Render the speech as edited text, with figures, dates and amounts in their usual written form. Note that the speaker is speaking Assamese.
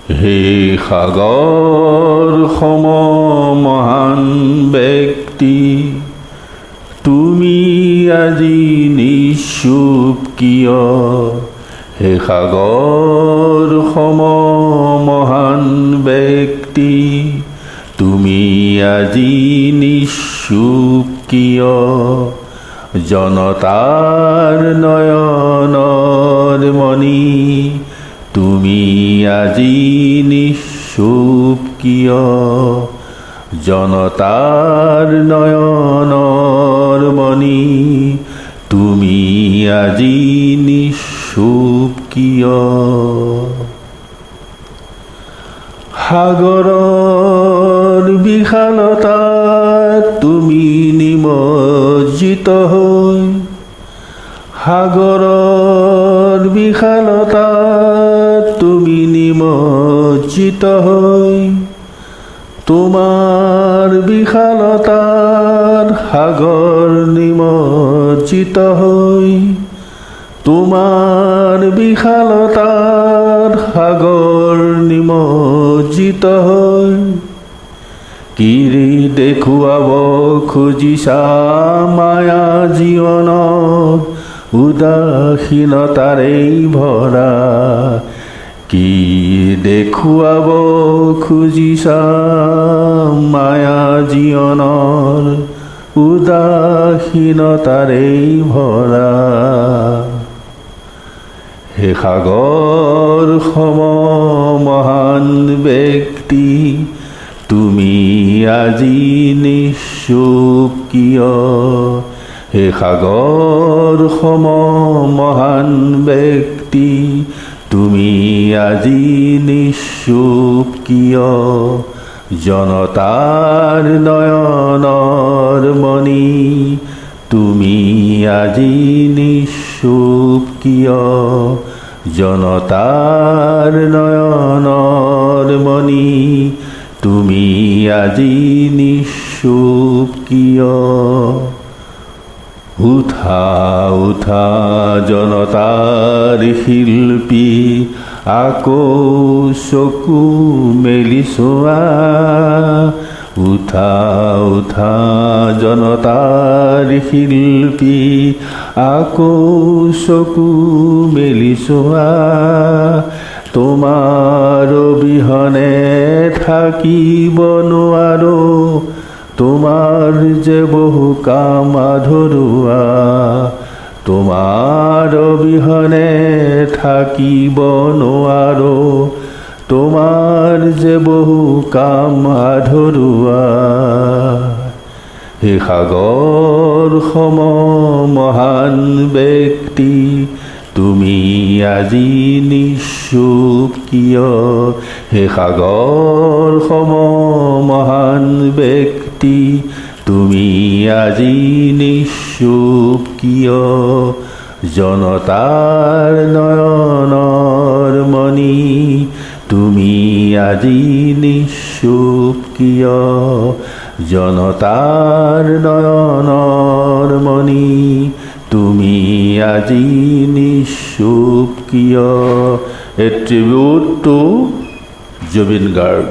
হে সাগৰ সম মহান ব্যক্তি, তুমি আজি নিশ্চুপ কিয়? হে সাগৰ সম মহান ব্যক্তি, তুমি আজি নিশ্চুপ কিয়? জনতাৰ নয়নৰ মণি, তুমি আজি নিশ্চুপ কিয়? জনতাৰ নয়নৰ মণি, তুমি আজি নিশ্চুপ কিয়? সাগৰৰ বিশালতাত তুমি নিমজ্জিত হৈ, সাগৰৰ বিশালতাত তুমি নিমজ্জিত হৈ, তোমাৰ বিশালতাত সাগৰ নিমজ্জিত হৈ, তোমাৰ বিশালতাত সাগৰ নিমজ্জিত হৈ, কিৰি দেখুৱাব খুজিছা মায়া জীৱনত উদাসীনতাৰেই ভৰা? কি দেখুৱাব খুজিছা মায়া জীৱনৰ উদাসীনতাৰেই ভৰা? হে সাগৰ সম মহান ব্যক্তি, তুমি আজি নিশ্চুপ কিয়? হে সাগৰ সম মহান ব্যক্তি, তুমি আজি নিশ্চুপ কিয়? জনতাৰ নয়নৰ মণি, তুমি আজি নিশ্চুপ কিয়? জনতাৰ নয়নৰ মণি, তুমি আজি নিশ্চুপ কিয়? উঠা উঠা জনতাৰ শিল্পী, আকৌ চকু মেলি চোৱা। উঠা উঠা জনতাৰ শিল্পী, আকৌ চকু মেলি চোৱা। তোমাৰ অবিহনে থাকিব নোৱাৰো, তোমাৰ যে বহু কাম আধৰুৱা। তোমাৰ অবিহনে থাকিব নোৱাৰো, তোমাৰ যে বহু কাম আধৰুৱা। হে সাগৰ সম মহান ব্যক্তি, তুমি আজি নিশ্চুপ কিয়? হে সাগৰ সম মহান ব্যক্তি, তুমি আজি নিশ্চুপ কিয়? জনতাৰ নয়নৰ মণি, তুমি আজি নিশ্চুপ কিয়? জনতাৰ নয়নৰ মণি, তুমি আজি নিশ্চুপ কিয়? A tribute to Jubin Garg.